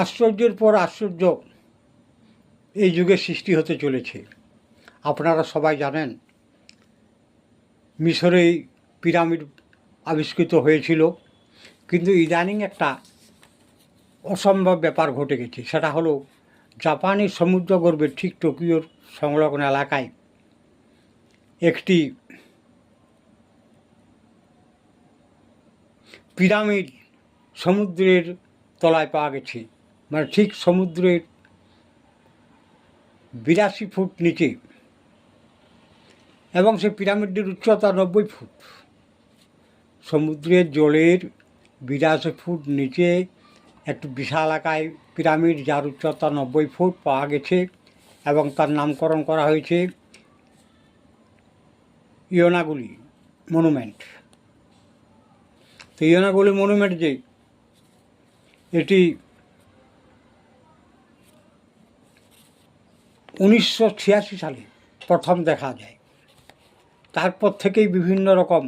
আশ্চর্যের পর আশ্চর্য এই যুগে সৃষ্টি হতে চলেছে। আপনারা সবাই জানেন মিশরে পিরামিড আবিষ্কৃত হয়েছিল, কিন্তু ইদানিং একটা অসম্ভব ব্যাপার ঘটে গেছে। সেটা হলো জাপানি সমুদ্রগর্ভের ঠিক টোকিওর সংলগ্ন এলাকায় একটি পিরামিড সমুদ্রের তলায় পাওয়া গেছে, মানে ঠিক সমুদ্রের 82 ফুট নিচে, এবং সেই পিরামিডটির উচ্চতা 90 ফুট। সমুদ্রের জলের 82 ফুট নিচে একটি বিশাল আকায় পিরামিড, যার উচ্চতা 90 ফুট পাওয়া গেছে, এবং তার নামকরণ করা হয়েছে ইয়োনাগুলি মনুমেন্ট। তো ইয়োনাগুলি মনুমেন্ট যে এটি 1986 সালে প্রথম দেখা যায়। তারপর থেকেই বিভিন্ন রকম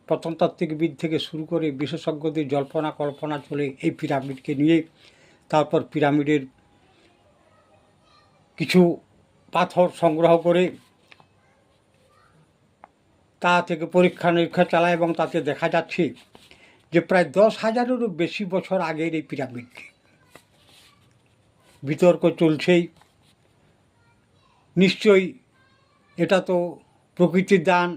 প্রত্নতাত্ত্বিকবিদ থেকে শুরু করে বিশেষজ্ঞদের জল্পনা কল্পনা চলে এই পিরামিডকে নিয়ে। তারপর পিরামিডের কিছু পাথর সংগ্রহ করে তা থেকে পরীক্ষা নিরীক্ষা চালায়, এবং তাতে দেখা যাচ্ছে যে প্রায় 10,000-এরও বেশি বছর আগের এই পিরামিডটি। বিতর্ক চলছেই, নিশ্চয়ই এটা তো প্রকৃতির দান,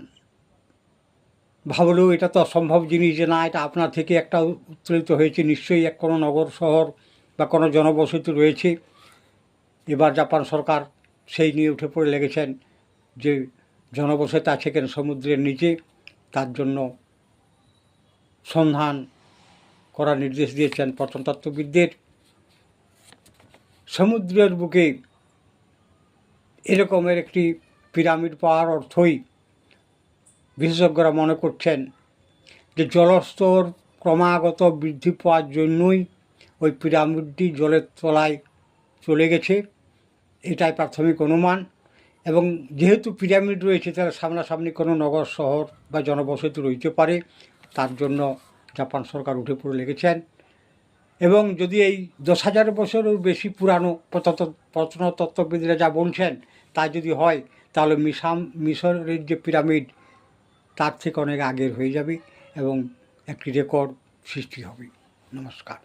ভাবলেও এটা তো অসম্ভব জিনিস যে না, এটা আপনার থেকে একটা উত্তোলিত হয়েছে, নিশ্চয়ই এক কোনো নগর শহর বা কোনো জনবসতি রয়েছে। এবার জাপান সরকার সেই নিয়ে উঠে পড়ে লেগেছেন যে জনবসতি আছে কেন সমুদ্রের নিচে, তার জন্য সন্ধান করার নির্দেশ দিয়েছেন প্রত্নতত্ত্ববিদদের। সমুদ্রের বুকে এরকমের একটি পিরামিড পাওয়ার অর্থই বিশেষজ্ঞরা মনে করছেন যে জলস্তর ক্রমাগত বৃদ্ধি পাওয়ার জন্যই ওই পিরামিডটি জলের তলায় চলে গেছে, এটাই প্রাথমিক অনুমান। এবং যেহেতু পিরামিড রয়েছে, তার সামনাসামনি কোনো নগর শহর বা জনবসতি রইতে পারে, তার জন্য জাপান সরকার উঠে পড়ে লেগেছেন। এবং যদি এই 10,000 বছরের বেশি পুরানো প্রত্নতত্ত্ববিদরা যা বলছেন তা যদি হয়, তাহলে মিশরের যে পিরামিড তার থেকে অনেক আগের হয়ে যাবে এবং একটি রেকর্ড সৃষ্টি হবে। নমস্কার।